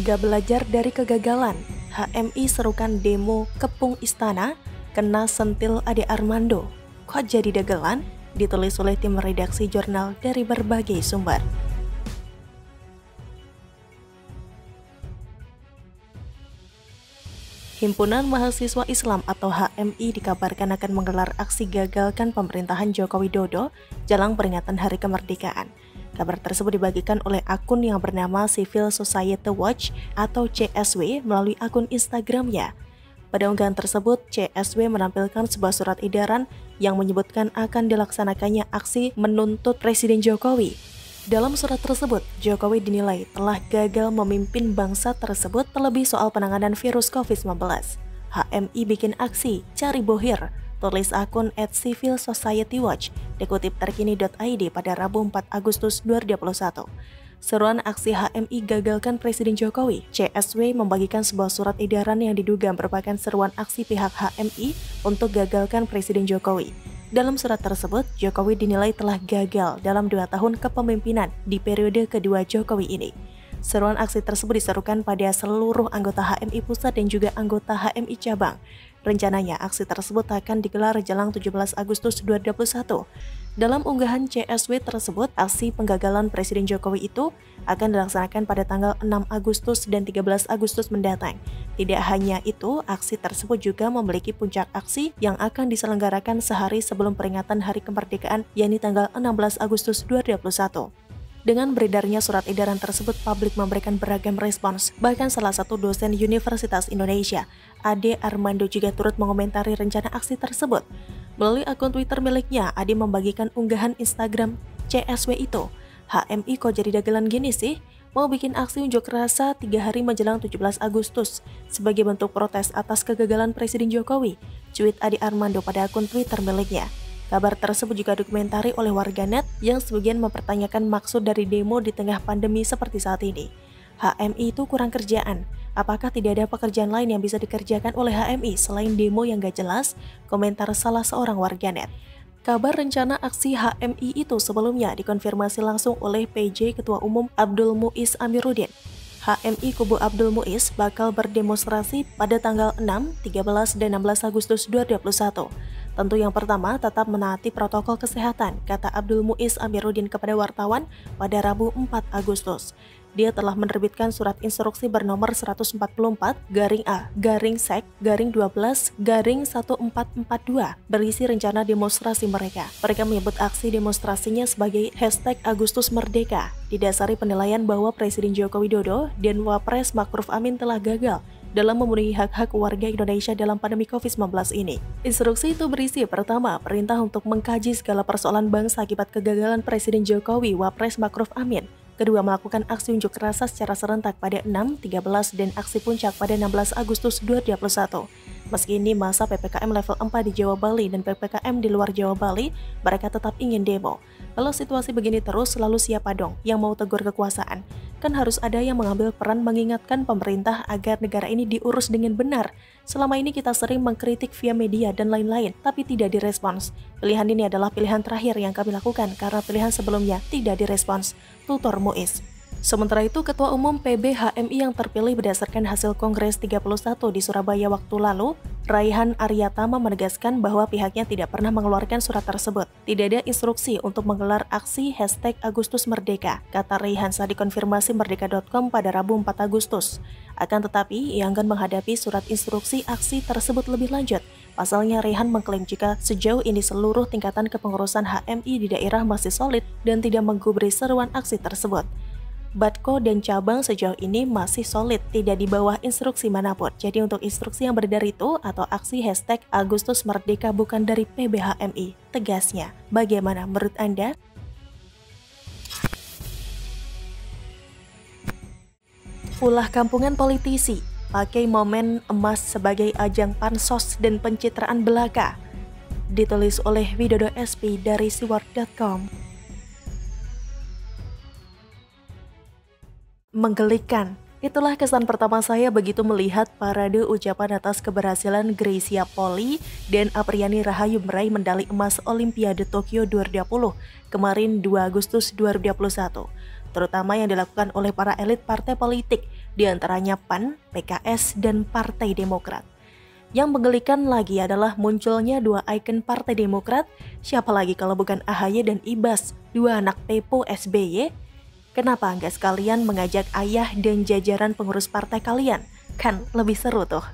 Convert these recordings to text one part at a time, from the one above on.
Gak belajar dari kegagalan, HMI serukan demo kepung istana, kena sentil Ade Armando. Kok jadi dagelan? Ditulis oleh tim redaksi jurnal dari berbagai sumber. Himpunan Mahasiswa Islam atau HMI dikabarkan akan menggelar aksi gagalkan pemerintahan Joko Widodo jelang peringatan Hari Kemerdekaan. Kabar tersebut dibagikan oleh akun yang bernama Civil Society Watch atau CSW melalui akun Instagramnya. Pada unggahan tersebut, CSW menampilkan sebuah surat edaran yang menyebutkan akan dilaksanakannya aksi menuntut Presiden Jokowi. Dalam surat tersebut, Jokowi dinilai telah gagal memimpin bangsa tersebut terlebih soal penanganan virus COVID-19. HMI bikin aksi, cari bohir, tulis akun @civilsocietywatch, dikutip terkini.id pada Rabu 4 Agustus 2021. Seruan aksi HMI gagalkan Presiden Jokowi. CSW membagikan sebuah surat edaran yang diduga merupakan seruan aksi pihak HMI untuk gagalkan Presiden Jokowi. Dalam surat tersebut, Jokowi dinilai telah gagal dalam 2 tahun kepemimpinan di periode kedua Jokowi ini. Seruan aksi tersebut diserukan pada seluruh anggota HMI pusat dan juga anggota HMI cabang. Rencananya, aksi tersebut akan digelar jelang 17 Agustus 2021. Dalam unggahan CSW tersebut, aksi penggagalan Presiden Jokowi itu akan dilaksanakan pada tanggal 6 Agustus dan 13 Agustus mendatang. Tidak hanya itu, aksi tersebut juga memiliki puncak aksi yang akan diselenggarakan sehari sebelum peringatan Hari Kemerdekaan, yakni tanggal 16 Agustus 2021. Dengan beredarnya surat edaran tersebut, publik memberikan beragam respons. Bahkan salah satu dosen Universitas Indonesia, Ade Armando, juga turut mengomentari rencana aksi tersebut. Melalui akun Twitter miliknya, Ade membagikan unggahan Instagram CSW itu. HMI kok jadi dagelan gini sih? Mau bikin aksi unjuk rasa 3 hari menjelang 17 Agustus sebagai bentuk protes atas kegagalan Presiden Jokowi, tweet Ade Armando pada akun Twitter miliknya. Kabar tersebut juga dikomentari oleh warganet yang sebagian mempertanyakan maksud dari demo di tengah pandemi seperti saat ini. HMI itu kurang kerjaan. Apakah tidak ada pekerjaan lain yang bisa dikerjakan oleh HMI selain demo yang gak jelas? Komentar salah seorang warganet. Kabar rencana aksi HMI itu sebelumnya dikonfirmasi langsung oleh PJ Ketua Umum Abdul Muiz Amiruddin. HMI kubu Abdul Muiz bakal berdemonstrasi pada tanggal 6, 13, dan 16 Agustus 2021. Tentu yang pertama tetap menaati protokol kesehatan, kata Abdul Muiz Amiruddin kepada wartawan pada Rabu 4 Agustus. Dia telah menerbitkan surat instruksi bernomor 144-12-sek-12-1442 berisi rencana demonstrasi mereka. Mereka menyebut aksi demonstrasinya sebagai #AgustusMerdeka, didasari penilaian bahwa Presiden Joko Widodo dan Wapres Ma'ruf Amin telah gagal dalam memenuhi hak-hak warga Indonesia dalam pandemi COVID-19 ini. Instruksi itu berisi pertama, perintah untuk mengkaji segala persoalan bangsa akibat kegagalan Presiden Jokowi, Wapres Ma'ruf Amin. Kedua, melakukan aksi unjuk rasa secara serentak pada 6, 13, dan aksi puncak pada 16 Agustus 2021. Meski ini masa PPKM level 4 di Jawa Bali dan PPKM di luar Jawa Bali, mereka tetap ingin demo. Kalau situasi begini terus, lalu siapa dong yang mau tegur kekuasaan? Kan harus ada yang mengambil peran mengingatkan pemerintah agar negara ini diurus dengan benar. Selama ini kita sering mengkritik via media dan lain-lain, tapi tidak direspons. Pilihan ini adalah pilihan terakhir yang kami lakukan karena pilihan sebelumnya tidak direspons, tutur Muiz. Sementara itu, Ketua Umum PB HMI yang terpilih berdasarkan hasil Kongres 31 di Surabaya waktu lalu, Raihan Aryatama, menegaskan bahwa pihaknya tidak pernah mengeluarkan surat tersebut. Tidak ada instruksi untuk menggelar aksi #AgustusMerdeka, kata Raihan saat dikonfirmasi Merdeka.com pada Rabu 4 Agustus. Akan tetapi, ia enggan menghadapi surat instruksi aksi tersebut lebih lanjut. Pasalnya, Raihan mengklaim jika sejauh ini seluruh tingkatan kepengurusan HMI di daerah masih solid dan tidak menggubris seruan aksi tersebut. Batko dan cabang sejauh ini masih solid, tidak di bawah instruksi manapun. Jadi untuk instruksi yang beredar itu atau aksi #AgustusMerdeka bukan dari PBHMI, tegasnya. Bagaimana menurut Anda? Ulah kampungan politisi, pakai momen emas sebagai ajang pansos dan pencitraan belaka. Ditulis oleh Widodo SP dari siward.com. Menggelikan. Itulah kesan pertama saya begitu melihat parade ucapan atas keberhasilan Greysia Poli dan Apriani Rahayu meraih medali emas Olimpiade Tokyo 2020 kemarin 2 Agustus 2021. Terutama yang dilakukan oleh para elit partai politik diantaranya PAN, PKS, dan Partai Demokrat. Yang menggelikan lagi adalah munculnya dua ikon Partai Demokrat, siapa lagi kalau bukan AHY dan Ibas, dua anak pepo SBY. Kenapa nggak sekalian mengajak ayah dan jajaran pengurus partai kalian? Kan lebih seru tuh.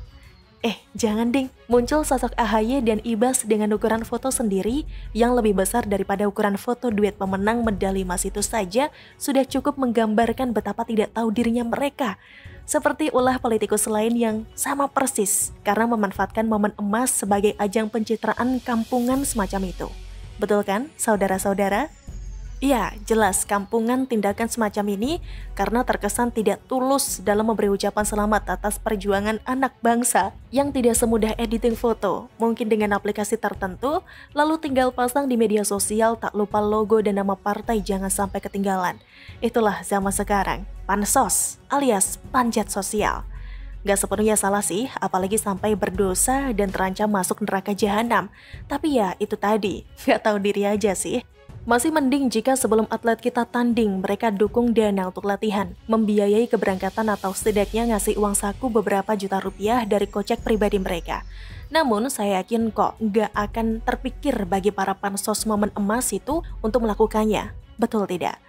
Jangan ding, muncul sosok AHY dan Ibas dengan ukuran foto sendiri yang lebih besar daripada ukuran foto duet pemenang medali emas itu saja sudah cukup menggambarkan betapa tidak tahu dirinya mereka. Seperti ulah politikus lain yang sama persis karena memanfaatkan momen emas sebagai ajang pencitraan kampungan semacam itu. Betul kan, saudara-saudara? Iya, jelas kampungan tindakan semacam ini karena terkesan tidak tulus dalam memberi ucapan selamat atas perjuangan anak bangsa yang tidak semudah editing foto, mungkin dengan aplikasi tertentu, lalu tinggal pasang di media sosial tak lupa logo dan nama partai jangan sampai ketinggalan. Itulah zaman sekarang, pansos alias panjat sosial. Gak sepenuhnya salah sih, apalagi sampai berdosa dan terancam masuk neraka jahanam. Tapi ya itu tadi, gak tahu diri aja sih. Masih mending jika sebelum atlet kita tanding, mereka dukung dana untuk latihan, membiayai keberangkatan atau setidaknya ngasih uang saku beberapa juta rupiah dari kocek pribadi mereka. Namun saya yakin kok nggak akan terpikir bagi para pansos momen emas itu untuk melakukannya. Betul tidak?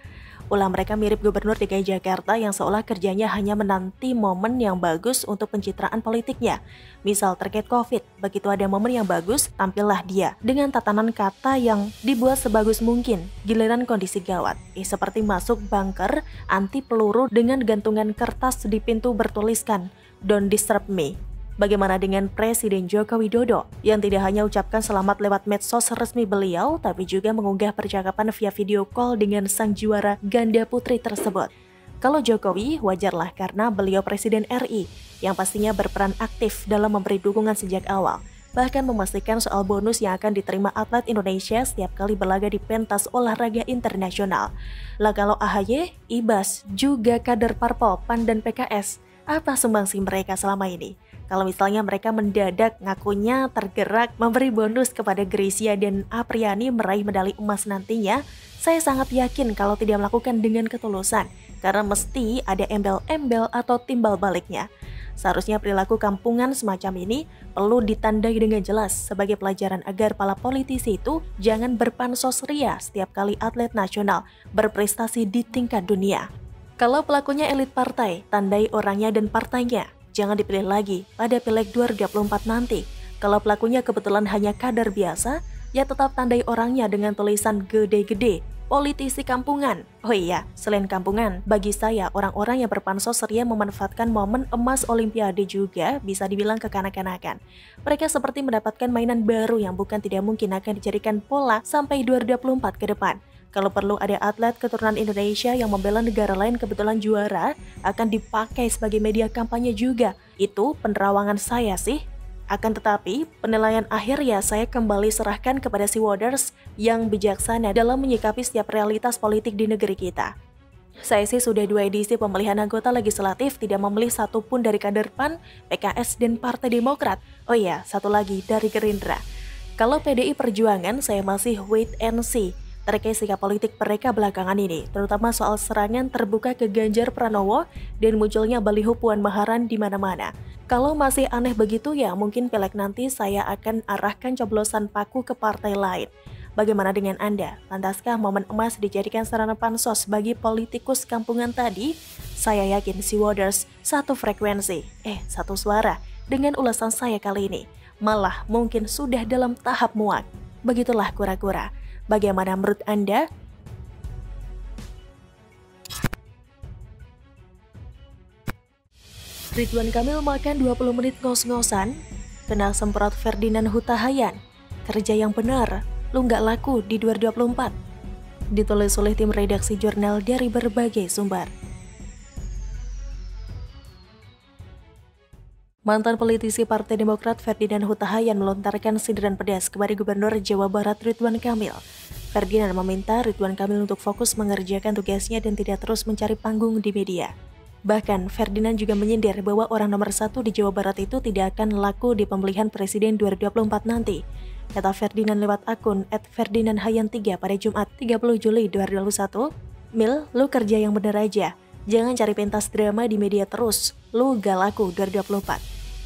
Ulah mereka mirip gubernur DKI Jakarta yang seolah kerjanya hanya menanti momen yang bagus untuk pencitraan politiknya. Misal terkait COVID, begitu ada momen yang bagus, tampillah dia dengan tatanan kata yang dibuat sebagus mungkin. Giliran kondisi gawat, seperti masuk bunker anti peluru dengan gantungan kertas di pintu bertuliskan, "Don't disturb me." Bagaimana dengan Presiden Joko Widodo yang tidak hanya ucapkan selamat lewat medsos resmi beliau, tapi juga mengunggah percakapan via video call dengan sang juara ganda putri tersebut. Kalau Jokowi, wajarlah karena beliau Presiden RI yang pastinya berperan aktif dalam memberi dukungan sejak awal, bahkan memastikan soal bonus yang akan diterima atlet Indonesia setiap kali berlaga di pentas olahraga internasional. Lah kalau AHY, Ibas, juga kader parpol PAN dan PKS, apa sumbangsi mereka selama ini? Kalau misalnya mereka mendadak ngakunya tergerak memberi bonus kepada Greysia dan Apriani meraih medali emas nantinya, saya sangat yakin kalau tidak melakukan dengan ketulusan, karena mesti ada embel-embel atau timbal baliknya. Seharusnya perilaku kampungan semacam ini perlu ditandai dengan jelas sebagai pelajaran agar para politisi itu jangan berpansos ria setiap kali atlet nasional berprestasi di tingkat dunia. Kalau pelakunya elit partai, tandai orangnya dan partainya. Jangan dipilih lagi pada Pileg 2024 nanti. Kalau pelakunya kebetulan hanya kader biasa, ya tetap tandai orangnya dengan tulisan gede-gede, politisi kampungan. Oh iya, selain kampungan, bagi saya orang-orang yang berpansos ceria memanfaatkan momen emas Olimpiade juga bisa dibilang kekanak-kanakan. Mereka seperti mendapatkan mainan baru yang bukan tidak mungkin akan dijadikan pola sampai 2024 ke depan. Kalau perlu ada atlet keturunan Indonesia yang membela negara lain kebetulan juara, akan dipakai sebagai media kampanye juga. Itu penerawangan saya sih. Akan tetapi, penilaian akhir ya saya kembali serahkan kepada si voters yang bijaksana dalam menyikapi setiap realitas politik di negeri kita. Saya sih sudah 2 edisi pemilihan anggota legislatif tidak memilih satupun dari kader PAN, PKS, dan Partai Demokrat. Oh iya, satu lagi dari Gerindra. Kalau PDI Perjuangan saya masih wait and see terkait sikap politik mereka belakangan ini, terutama soal serangan terbuka ke Ganjar Pranowo dan munculnya baliho Puan Maharani di mana-mana. Kalau masih aneh begitu ya mungkin Pileg nanti saya akan arahkan coblosan paku ke partai lain. Bagaimana dengan Anda? Pantaskah momen emas dijadikan sarana pansos bagi politikus kampungan tadi? Saya yakin si voters satu frekuensi, satu suara dengan ulasan saya kali ini. Malah mungkin sudah dalam tahap muak. Begitulah kura-kura. Bagaimana menurut Anda? Ridwan Kamil makan 20 menit ngos-ngosan, kena semprot Ferdinand Huta Hayan. Kerja yang benar, lu nggak laku di 2024. Ditulis oleh tim redaksi jurnal dari berbagai sumber. Mantan politisi Partai Demokrat Ferdinand Huta Hayan melontarkan sindiran pedas kepada Gubernur Jawa Barat Ridwan Kamil. Ferdinand meminta Ridwan Kamil untuk fokus mengerjakan tugasnya dan tidak terus mencari panggung di media. Bahkan Ferdinand juga menyindir bahwa orang nomor 1 di Jawa Barat itu tidak akan laku di pemilihan presiden 2024 nanti. Kata Ferdinand lewat akun @ferdinandhayan3 pada Jumat 30 Juli 2021, "Mil, lu kerja yang bener aja. Jangan cari pentas drama di media terus, lu gak laku 2024.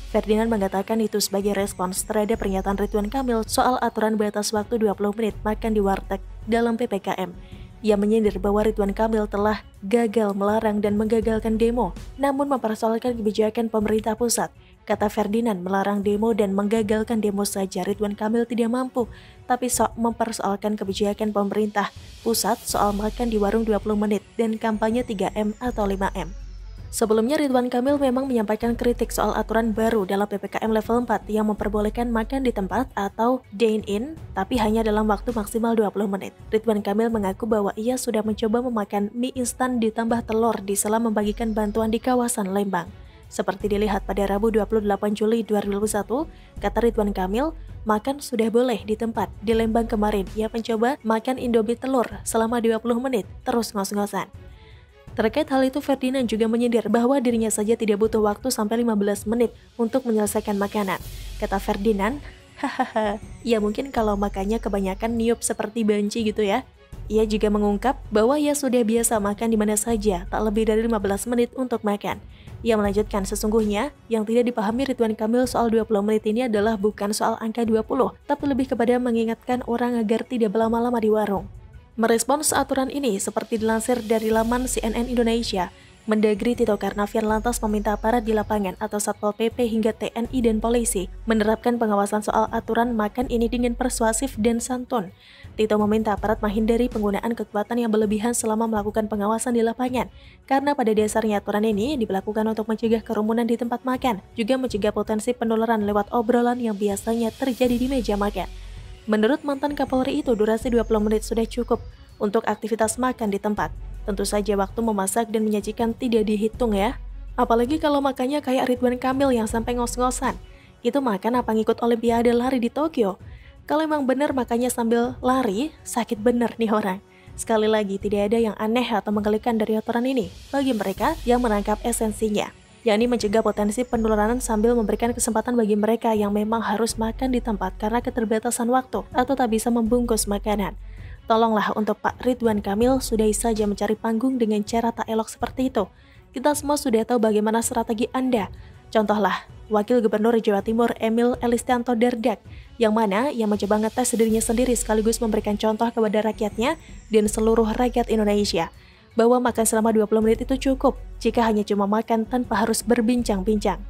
Ferdinand mengatakan itu sebagai respons terhadap pernyataan Ridwan Kamil soal aturan batas waktu 20 menit makan di warteg dalam PPKM. Ia menyindir bahwa Ridwan Kamil telah gagal melarang dan menggagalkan demo, namun mempersoalkan kebijakan pemerintah pusat. Kata Ferdinand, melarang demo dan menggagalkan demo saja Ridwan Kamil tidak mampu, tapi mempersoalkan kebijakan pemerintah pusat soal makan di warung 20 menit dan kampanye 3M atau 5M. Sebelumnya Ridwan Kamil memang menyampaikan kritik soal aturan baru dalam PPKM level 4 yang memperbolehkan makan di tempat atau dine-in, tapi hanya dalam waktu maksimal 20 menit. Ridwan Kamil mengaku bahwa ia sudah mencoba memakan mie instan ditambah telur di sela membagikan bantuan di kawasan Lembang. Seperti dilihat pada Rabu 28 Juli 2021, kata Ridwan Kamil, makan sudah boleh di tempat. Di Lembang kemarin, ia mencoba makan Indomie telur selama 20 menit, terus ngos-ngosan. Terkait hal itu, Ferdinand juga menyindir bahwa dirinya saja tidak butuh waktu sampai 15 menit untuk menyelesaikan makanan. Kata Ferdinand, hahaha, ya mungkin kalau makannya kebanyakan niup seperti banci gitu ya. Ia juga mengungkap bahwa ia sudah biasa makan di mana saja, tak lebih dari 15 menit untuk makan. Ia melanjutkan, sesungguhnya yang tidak dipahami Ridwan Kamil soal 20 menit ini adalah bukan soal angka 20, tapi lebih kepada mengingatkan orang agar tidak berlama-lama di warung. Merespons aturan ini, seperti dilansir dari laman CNN Indonesia, Mendagri Tito Karnavian lantas meminta aparat di lapangan atau Satpol PP hingga TNI dan polisi menerapkan pengawasan soal aturan makan ini dengan persuasif dan santun. Tito meminta aparat menghindari penggunaan kekuatan yang berlebihan selama melakukan pengawasan di lapangan, karena pada dasarnya aturan ini diberlakukan untuk mencegah kerumunan di tempat makan, juga mencegah potensi penularan lewat obrolan yang biasanya terjadi di meja makan. Menurut mantan Kapolri itu, durasi 20 menit sudah cukup untuk aktivitas makan di tempat. Tentu saja waktu memasak dan menyajikan tidak dihitung ya. Apalagi kalau makannya kayak Ridwan Kamil yang sampai ngos-ngosan. Itu makan apa ngikut Olimpiade lari di Tokyo? Kalau emang bener makannya sambil lari, sakit bener nih orang. Sekali lagi, tidak ada yang aneh atau menggelikan dari aturan ini bagi mereka yang menangkap esensinya, yakni mencegah potensi penularan sambil memberikan kesempatan bagi mereka yang memang harus makan di tempat karena keterbatasan waktu atau tak bisa membungkus makanan. Tolonglah untuk Pak Ridwan Kamil, sudah saja mencari panggung dengan cara tak elok seperti itu. Kita semua sudah tahu bagaimana strategi Anda. Contohlah, Wakil Gubernur Jawa Timur Emil Elistianto Dardak, yang mana ia mencoba ngetes dirinya sendiri sekaligus memberikan contoh kepada rakyatnya dan seluruh rakyat Indonesia, bahwa makan selama 20 menit itu cukup jika hanya cuma makan tanpa harus berbincang-bincang.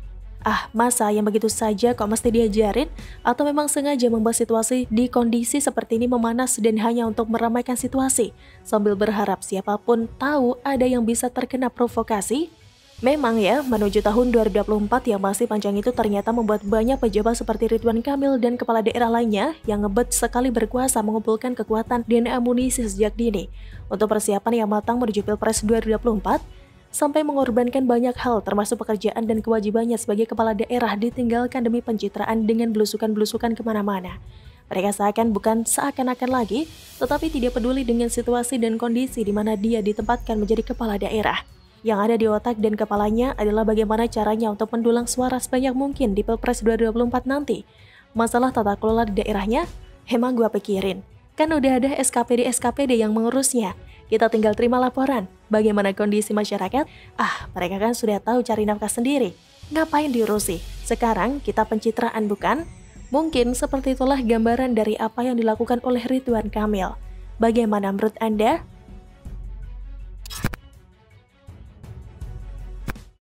Ah, masa yang begitu saja kok mesti diajarin? Atau memang sengaja membuat situasi di kondisi seperti ini memanas dan hanya untuk meramaikan situasi, sambil berharap siapapun tahu ada yang bisa terkena provokasi? Memang ya, menuju tahun 2024 yang masih panjang itu ternyata membuat banyak pejabat seperti Ridwan Kamil dan kepala daerah lainnya yang ngebet sekali berkuasa mengumpulkan kekuatan dan amunisi sejak dini untuk persiapan yang matang menuju Pilpres 2024, sampai mengorbankan banyak hal termasuk pekerjaan dan kewajibannya sebagai kepala daerah ditinggalkan demi pencitraan dengan belusukan-belusukan kemana-mana. Mereka seakan-akan lagi, tetapi tidak peduli dengan situasi dan kondisi di mana dia ditempatkan menjadi kepala daerah. Yang ada di otak dan kepalanya adalah bagaimana caranya untuk mendulang suara sebanyak mungkin di Pilpres 2024 nanti. Masalah tata kelola di daerahnya, emang gua pikirin. Kan udah ada SKPD yang mengurusnya. Kita tinggal terima laporan. Bagaimana kondisi masyarakat? Ah, mereka kan sudah tahu cari nafkah sendiri. Ngapain diurusi? Sekarang kita pencitraan bukan? Mungkin seperti itulah gambaran dari apa yang dilakukan oleh Ridwan Kamil. Bagaimana menurut Anda?